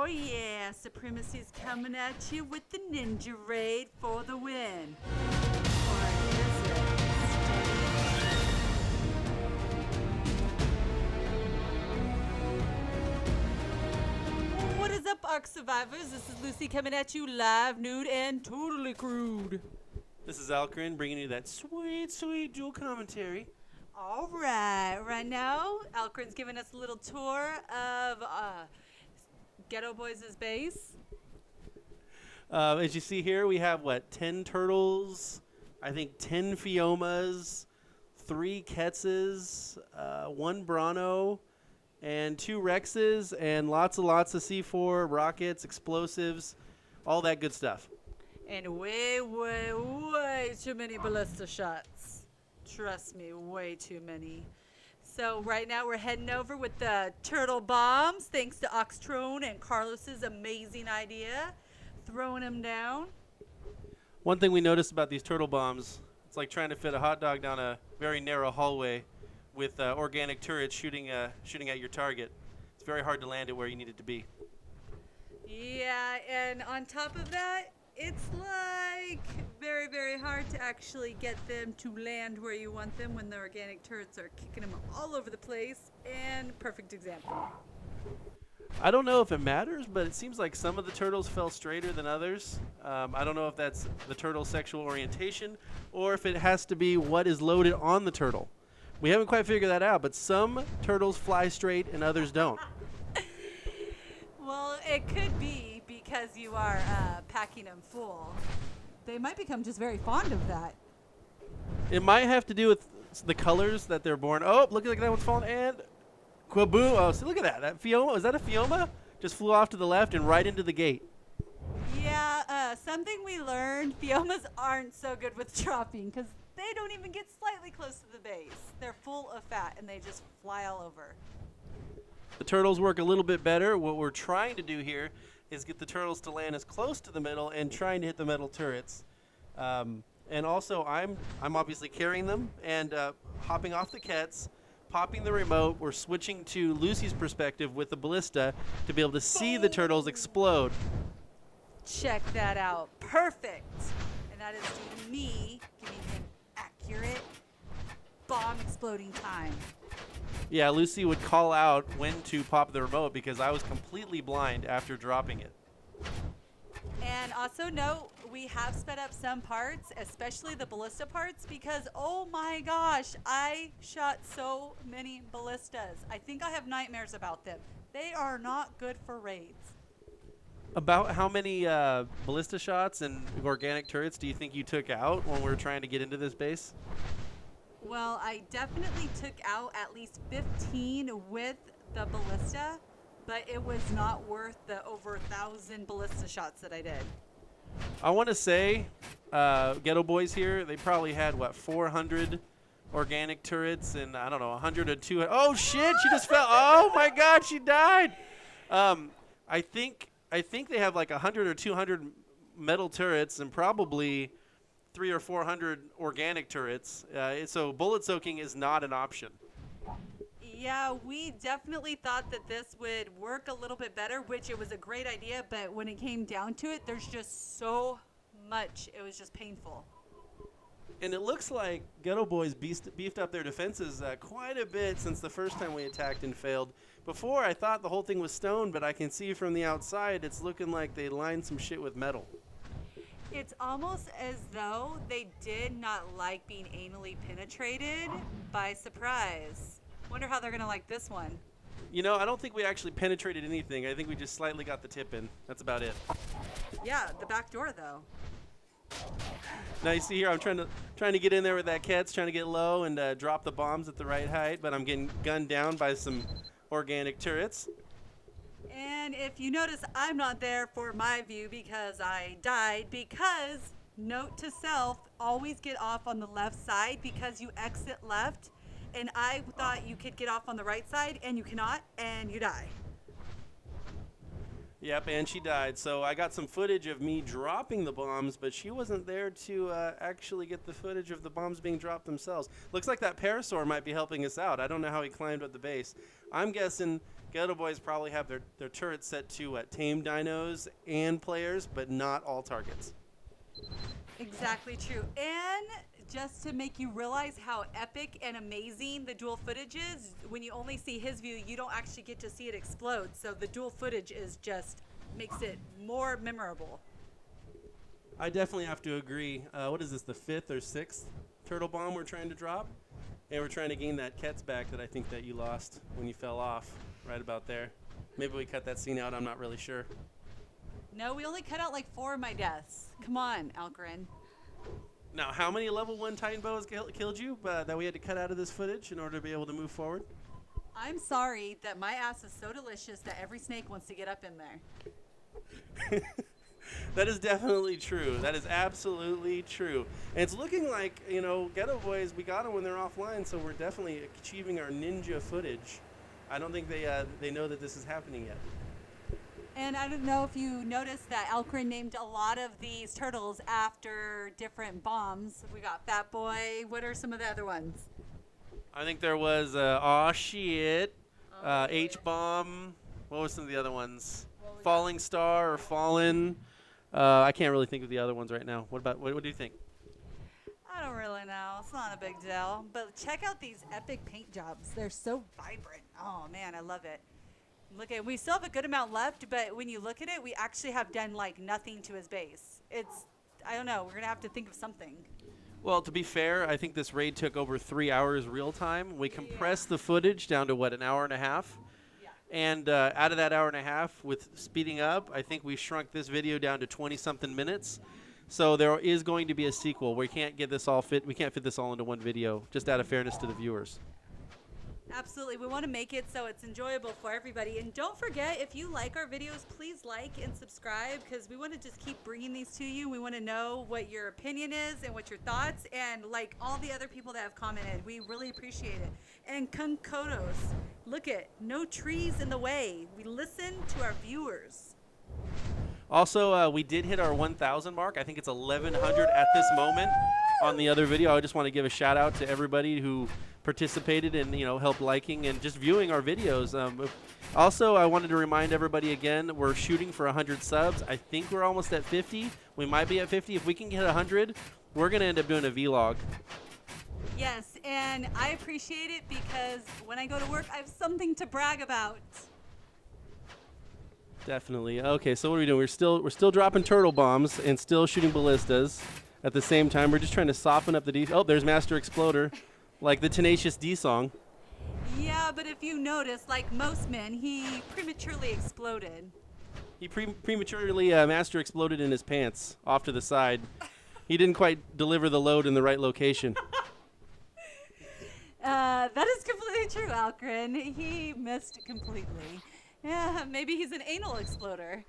Oh yeah, Supremacy's coming at you with the Ninja Raid for the win. Or is it? What is up, ARK survivors? This is Lucy coming at you live, nude, and totally crude. This is Alcarin bringing you that sweet, sweet dual commentary. All right now, Alcarin's giving us a little tour of Ghetto Boys' base. As you see here, we have, 10 turtles, I think 10 Fiomas, 3 Ketzes, 1 Brano, and 2 Rexes, and lots of C4, rockets, explosives, all that good stuff. And way too many ballista shots. Trust me, way too many. So right now we're heading over with the turtle bombs, thanks to Oxtrone and Carlos's amazing idea, throwing them down. One thing we noticed about these turtle bombs, it's like trying to fit a hot dog down a very narrow hallway with organic turrets shooting at your target. It's very hard to land it where you need it to be. Yeah, and on top of that, it's like very, very hard to actually get them to land where you want them when the organic turrets are kicking them all over the place. And perfect example. I don't know if it matters, but it seems like some of the turtles fell straighter than others. I don't know if that's the turtle's sexual orientation or if it has to be what is loaded on the turtle. We haven't quite figured that out, but some turtles fly straight and others don't. Well, it could be because you are packing them full. They might become just very fond of that. It might have to do with the colors that they're born. Oh, look at that one's falling, and Quaboom. Oh, see, look at that. That Fioma, is that a Fioma? Just flew off to the left and right into the gate. Yeah, something we learned, Fiomas aren't so good with dropping because they don't even get slightly close to the base. They're full of fat and they just fly all over. The turtles work a little bit better. What we're trying to do here is get the turtles to land as close to the middle and trying to hit the metal turrets. And also, I'm obviously carrying them and hopping off the Kets, popping the remote. We're switching to Lucy's perspective with the ballista to be able to see the turtles explode. Check that out. Perfect. And that is due to me giving him accurate bomb exploding time. Yeah, Lucy would call out when to pop the remote because I was completely blind after dropping it. And also note, we have sped up some parts, especially the ballista parts, because oh my gosh, I shot so many ballistas. I think I have nightmares about them. They are not good for raids. About how many ballista shots and organic turrets do you think you took out when we were trying to get into this base? Well, I definitely took out at least 15 with the ballista, but it was not worth the over 1,000 ballista shots that I did. I want to say Ghetto Boys here, they probably had, 400 organic turrets and, I don't know, 100 or 200. Oh, shit, she just fell. Oh, my God, she died. I think they have 100 or 200 metal turrets and probably 300 or 400 organic turrets. So bullet soaking is not an option. Yeah, we definitely thought that this would work a little bit better, which it was a great idea, but when it came down to it, there's just so much. It was just painful. And it looks like Ghetto Boys beefed up their defenses quite a bit since the first time we attacked and failed. Before, I thought the whole thing was stone, but I can see from the outside it's looking like they lined some shit with metal. It's almost as though they did not like being anally penetrated by surprise. Wonder how they're going to like this one. You know, I don't think we actually penetrated anything. I think we just slightly got the tip in. That's about it. Yeah, the back door, though. Now you see here, I'm trying to get in there with that Kets, trying to get low and drop the bombs at the right height, but I'm getting gunned down by some organic turrets. And if you notice, I'm not there for my view because I died. Because, note to self, always get off on the left side because you exit left. And I thought you could get off on the right side, and you cannot, and you die. Yep, and she died. So I got some footage of me dropping the bombs, but she wasn't there to actually get the footage of the bombs being dropped themselves. Looks like that Parasaur might be helping us out. I don't know how he climbed up the base. I'm guessing Ghetto Boys probably have their turrets set to tame dinos and players, but not all targets. Exactly true. And just to make you realize how epic and amazing the dual footage is, when you only see his view, you don't actually get to see it explode. So the dual footage is just makes it more memorable. I definitely have to agree. What is this, the 5th or 6th turtle bomb we're trying to drop? And we're trying to gain that Ket's back that I think that you lost when you fell off, right about there. Maybe we cut that scene out, I'm not really sure. No, we only cut out like 4 of my deaths. Come on, Alcarin. Now, how many level 1 Titan bows killed you that we had to cut out of this footage in order to be able to move forward? I'm sorry that my ass is so delicious that every snake wants to get up in there. That is definitely true. That is absolutely true. And it's looking like, Ghetto Boys, we got them when they're offline, so we're definitely achieving our ninja footage. I don't think they know that this is happening yet. And I don't know if you noticed that Alcarin named a lot of these turtles after different bombs. We got Fat Boy. What are some of the other ones? I think there was Aw Shit, H-Bomb. What were some of the other ones? Falling Star or Fallen. I can't really think of the other ones right now. What do you think? I don't really know. It's not a big deal. But check out these epic paint jobs. They're so vibrant. Oh, man, I love it. Look at, we still have a good amount left, but when you look at it, we actually have done like nothing to his base. I don't know, we're gonna have to think of something. Well, to be fair, I think this raid took over 3 hours real time. We compressed the footage down to an hour and a half. Yeah. And out of that hour and a half, with speeding up, I think we shrunk this video down to 20-something minutes. So there is going to be a sequel. We can't get this all fit. We can't fit this all into one video, just out of fairness to the viewers. Absolutely. We want to make it so it's enjoyable for everybody. And don't forget, if you like our videos, please like and subscribe, because we want to just keep bringing these to you. We want to know what your opinion is and what your thoughts, and like all the other people that have commented, we really appreciate it. And Kunkotos, look at no trees in the way. We listen to our viewers. Also, we did hit our 1,000 mark. I think it's 1,100 at this moment on the other video. I just want to give a shout out to everybody who participated and helped liking and just viewing our videos. Also, I wanted to remind everybody again, we're shooting for 100 subs. I think we're almost at 50. We might be at 50. If we can get 100, we're going to end up doing a vlog. Yes, and I appreciate it because when I go to work, I have something to brag about. Definitely. Okay, so what are we doing? We're still dropping turtle bombs and still shooting ballistas at the same time. We're just trying to soften up the Oh, there's Master Exploder, like the Tenacious D song. Yeah, but if you notice, like most men, he prematurely exploded. He prematurely Master Exploded in his pants off to the side. He didn't quite deliver the load in the right location. That is completely true, Alcarin. He missed completely. Yeah, maybe he's an anal exploder.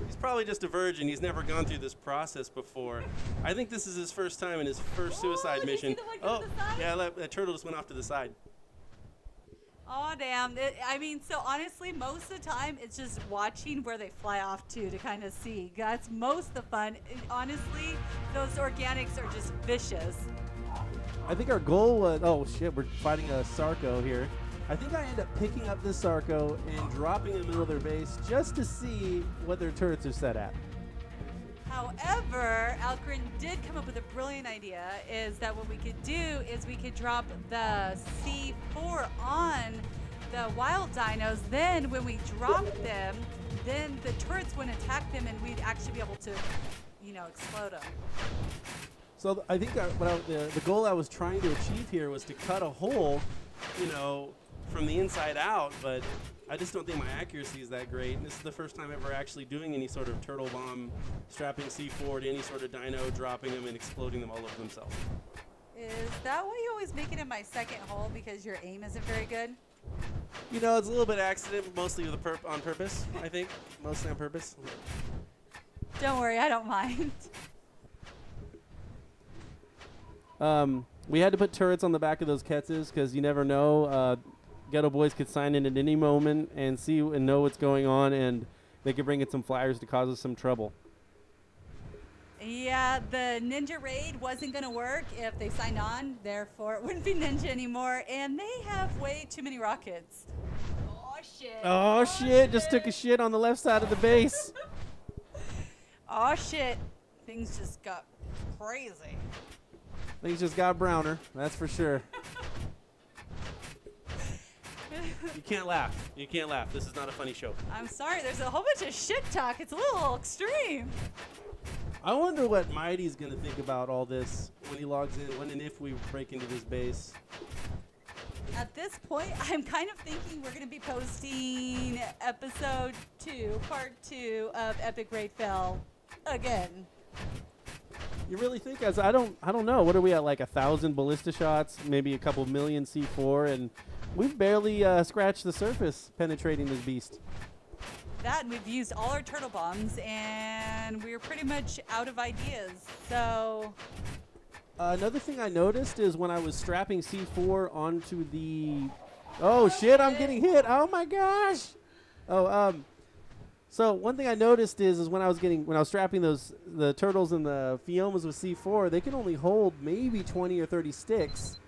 He's probably just a virgin. He's never gone through this process before. I think this is his first time in his first suicide mission. You see the one to the side? Yeah, that turtle just went off to the side. Oh, damn. So honestly, most of the time, it's just watching where they fly off to kind of see. That's most of the fun. Honestly, those organics are just vicious. I think our goal was, oh shit, we're fighting a Sarco here. I think I end up picking up this Sarco and dropping in the middle of their base just to see what their turrets are set at. However, Alcarin did come up with a brilliant idea, is that what we could do is we could drop the C4 on the wild dinos. Then when we drop them, then the turrets wouldn't attack them and we'd actually be able to, explode them. So I think the goal I was trying to achieve here was to cut a hole, from the inside out, but I just don't think my accuracy is that great. And this is the first time ever actually doing any sort of turtle bomb, strapping C4 to any sort of dino, dropping them and exploding them all over themselves. Is that why you always make it in my second hole, because your aim isn't very good? It's a little bit accident, mostly on purpose, I think. Mostly on purpose. Don't worry, I don't mind. We had to put turrets on the back of those Ketzes because you never know. Ghetto Boys could sign in at any moment and see and know what's going on, and they could bring in some flyers to cause us some trouble. Yeah, the Ninja Raid wasn't going to work if they signed on. Therefore, it wouldn't be Ninja anymore. And they have way too many rockets. Oh, shit. Oh, shit. Just took a shit on the left side of the base. Oh shit. Things just got crazy. Things just got browner. That's for sure. You can't laugh. You can't laugh. This is not a funny show. I'm sorry, there's a whole bunch of shit talk. It's a little extreme. I wonder what Mighty's going to think about all this when he logs in, when and if we break into this base. At this point, I'm kind of thinking we're going to be posting episode 2, part 2 of Epic Raid Fail again. You really think? As I don't know. What are we at? Like 1,000 ballista shots, maybe a couple million C4, and we've barely scratched the surface penetrating this beast. That, and we've used all our turtle bombs, and we're pretty much out of ideas. So Another thing I noticed is when I was strapping C4 onto the... Oh, shit, I'm getting hit. Oh, my gosh. So one thing I noticed is when I was strapping the turtles and the Fiomas with C4, they can only hold maybe 20 or 30 sticks,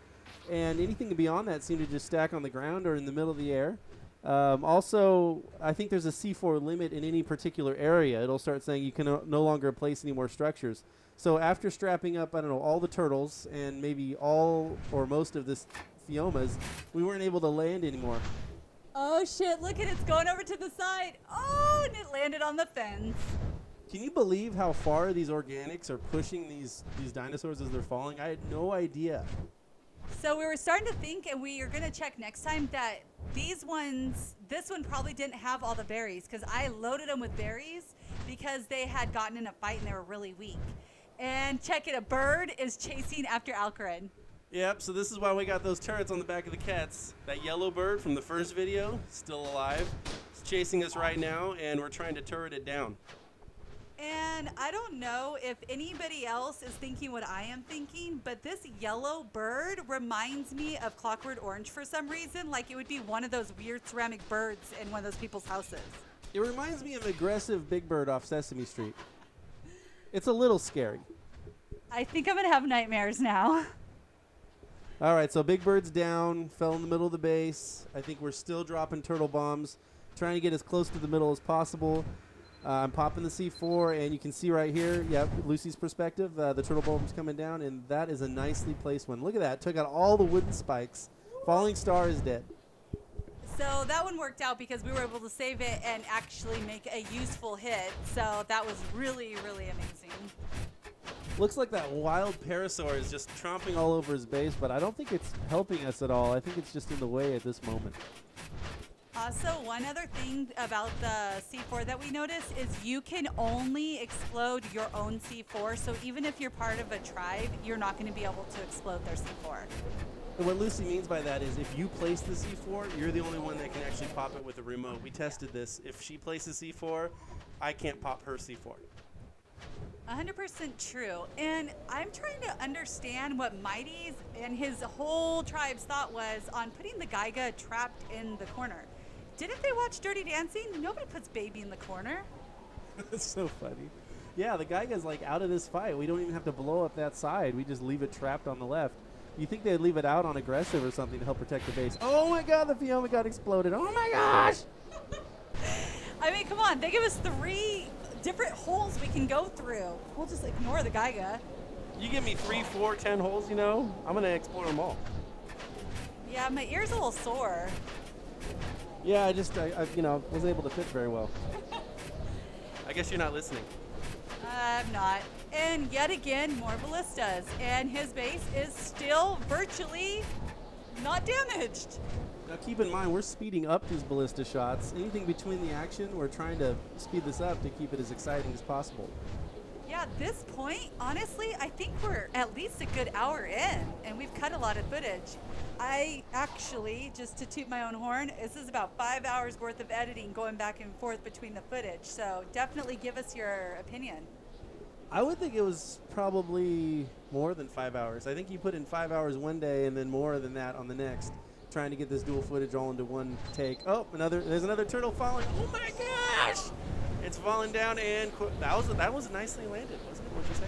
and anything beyond that seemed to just stack on the ground or in the middle of the air. Also, I think there's a C4 limit in any particular area. It'll start saying you can no longer place any more structures. So after strapping up, I don't know, all the turtles and maybe all or most of this Fiomas, we weren't able to land anymore. oh shit, look at it's going over to the side. Oh, and it landed on the fence. Can you believe how far these organics are pushing these dinosaurs as they're falling? I had no idea. So we were starting to think, and we are going to check next time, that these ones, this one probably didn't have all the berries, because I loaded them with berries because they had gotten in a fight and they were really weak. And check it, a bird is chasing after Alcarin. Yep, so this is why we got those turrets on the back of the cats. That yellow bird from the first video, still alive. It's chasing us right now, and we're trying to turret it down. And I don't know if anybody else is thinking what I am thinking, but this yellow bird reminds me of Clockwork Orange for some reason, like it would be one of those weird ceramic birds in one of those people's houses. It reminds me of aggressive Big Bird off Sesame Street. It's a little scary. I think I'm going to have nightmares now. All right, so Big Bird's down, fell in the middle of the base. I think we're still dropping turtle bombs, trying to get as close to the middle as possible. I'm popping the C4, and you can see right here, yep, Lucy's perspective, the turtle bomb's coming down, and that is a nicely placed one. Look at that. Took out all the wooden spikes. Falling Star is dead. So that one worked out because we were able to save it and actually make a useful hit. So that was really, really amazing. Looks like that wild parasaur is just tromping all over his base, but I don't think it's helping us at all. I think it's just in the way at this moment. Also, one other thing about the C4 that we noticed is you can only explode your own C4. So even if you're part of a tribe, you're not going to be able to explode their C4. And what Lucy means by that is if you place the C4, you're the only one that can actually pop it with a remote. We tested this. If she places C4, I can't pop her C4. 100% true. And I'm trying to understand what Mighty's and his whole tribe's thought was on putting the Gaiga trapped in the corner. Didn't they watch Dirty Dancing? Nobody puts baby in the corner. That's so funny. Yeah, the Gaiga's like out of this fight. We don't even have to blow up that side. We just leave it trapped on the left. You think they'd leave it out on aggressive or something to help protect the base. Oh my god, the Fioma got exploded. Oh my gosh! I mean, come on. They give us 3 different holes we can go through. We'll just ignore the Gaiga. You give me 3, 4, 10 holes, you know, I'm going to explore them all. Yeah, my ear's a little sore. Yeah, I wasn't able to fit very well. I guess you're not listening. I'm not. And yet again, more ballistas. And his base is still virtually not damaged. Now keep in mind, we're speeding up these ballista shots. Anything between the action, we're trying to speed this up to keep it as exciting as possible. Yeah, at this point, honestly, I think we're at least a good hour in, and we've cut a lot of footage. I actually, just to toot my own horn, this is about 5 hours worth of editing going back and forth between the footage. So definitely give us your opinion. I would think it was probably more than 5 hours. I think you put in 5 hours one day and then more than that on the next, trying to get this dual footage all into one take. Oh, there's another turtle falling. Oh my gosh! It's falling down, and that was nicely landed, wasn't it? What'd you say?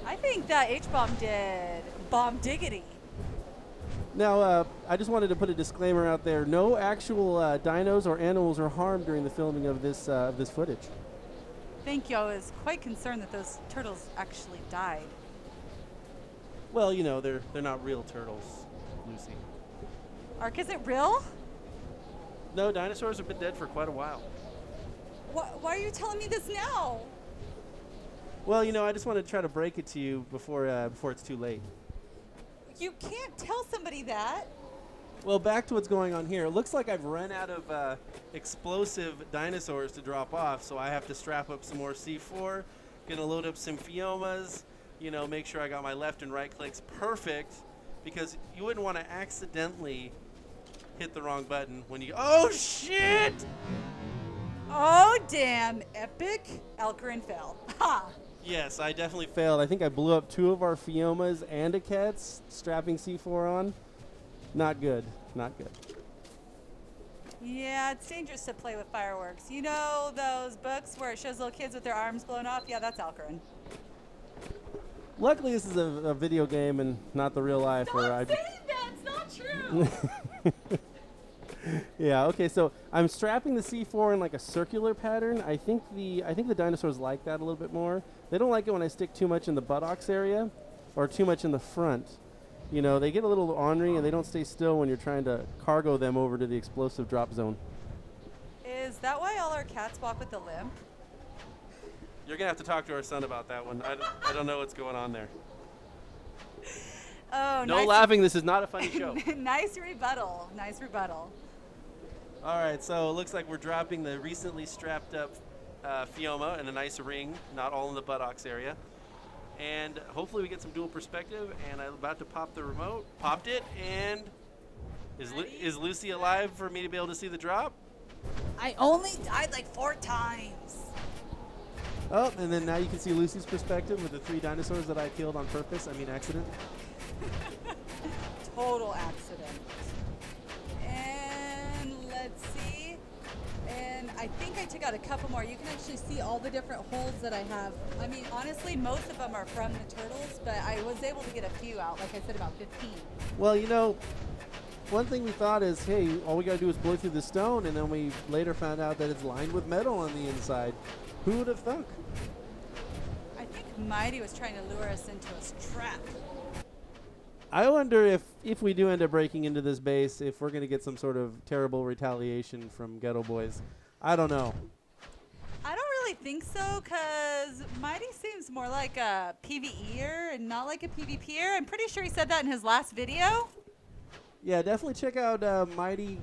I think that H-bomb did bomb diggity. Now, I just wanted to put a disclaimer out there. No actual dinos or animals are harmed during the filming of this footage. Thank you. I was quite concerned that those turtles actually died. Well, you know, they're not real turtles, Lucy. Ark, is it real? No, dinosaurs have been dead for quite a while. Why are you telling me this now? Well, you know, I just wanted to try to break it to you before it's too late. You can't tell somebody that. Well, back to what's going on here. It looks like I've run out of explosive dinosaurs to drop off, so I have to strap up some more C4, gonna load up some Fiomas, you know, make sure I got my left and right clicks perfect, because you wouldn't want to accidentally hit the wrong button when you... Oh, shit! Oh, damn. Epic Alcarin fail. Ha! Yes, I definitely failed. I think I blew up 2 of our Fiomas and a Ket's, strapping C4 on. Not good. Not good. Yeah, it's dangerous to play with fireworks. You know those books where it shows little kids with their arms blown off? Yeah, that's Alcarin. Luckily, this is a video game and not the real life. Don't say that! It's not true! Yeah. Okay. So I'm strapping the C4 in like a circular pattern. I think the dinosaurs like that a little bit more. They don't like it when I stick too much in the buttocks area, or too much in the front. You know, they get a little ornery and they don't stay still when you're trying to cargo them over to the explosive drop zone. Is that why all our cats walk with a limp? You're going to have to talk to our son about that one. I don't know what's going on there. Oh, No nice. laughing. This is not a funny show. Nice rebuttal. Nice rebuttal. All right, so it looks like we're dropping the recently strapped up Fioma in a nice ring, not all in the buttocks area. And hopefully we get some dual perspective, and I'm about to pop the remote. Popped it, and is Lucy alive for me to be able to see the drop? I only died like 4 times. Oh, and then now you can see Lucy's perspective with the 3 dinosaurs that I killed on purpose. I mean, accident. Total accident. And let's see. And I think I took out a couple more. You can actually see all the different holes that I have. I mean, honestly, most of them are from the turtles, but I was able to get a few out. Like I said, about 15. Well, you know, one thing we thought is, hey, all we got to do is blow through the stone, and then we later found out that it's lined with metal on the inside. Who would have thunk? I think Mighty was trying to lure us into a trap. I wonder if we do end up breaking into this base, if we're going to get some sort of terrible retaliation from Ghetto Boys. I don't know. I don't really think so, because Mighty seems more like a PvEer and not like a PvPer. I'm pretty sure he said that in his last video. Yeah, definitely check out Mighty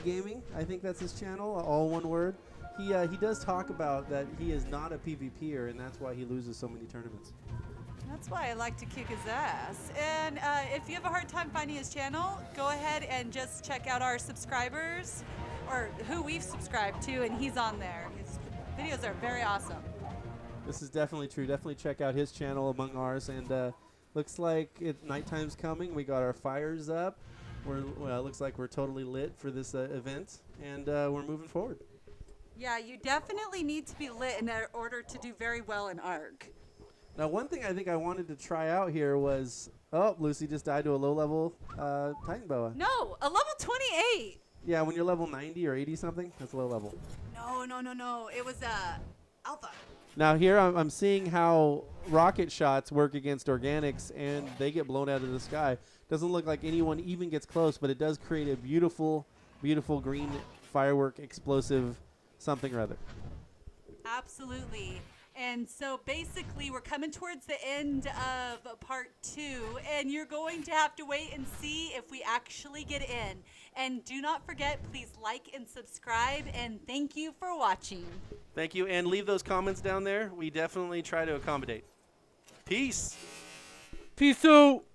Gaming. I think that's his channel, all one word. He does talk about that he is not a PvPer, and that's why he loses so many tournaments. That's why I like to kick his ass. And if you have a hard time finding his channel, go ahead and just check out our subscribers, or who we've subscribed to, and he's on there. His videos are very awesome. This is definitely true. Definitely check out his channel among ours. And looks like nighttime's coming. We got our fires up. Looks like we're totally lit for this event, and we're moving forward. Yeah, you definitely need to be lit in order to do very well in ARK. Now, one thing I think I wanted to try out here was, oh, Lucy just died to a low-level Titan Boa. No, a level 28. Yeah, when you're level 90 or 80 something, that's low level. No. It was Alpha. Now here I'm seeing how rocket shots work against organics, and they get blown out of the sky. Doesn't look like anyone even gets close, but it does create a beautiful, beautiful green firework explosive something or other. Absolutely. And so basically we're coming towards the end of part 2, and you're going to have to wait and see if we actually get in. And do not forget, please like and subscribe, and thank you for watching. Thank you, and leave those comments down there. We definitely try to accommodate. Peace. Peace out.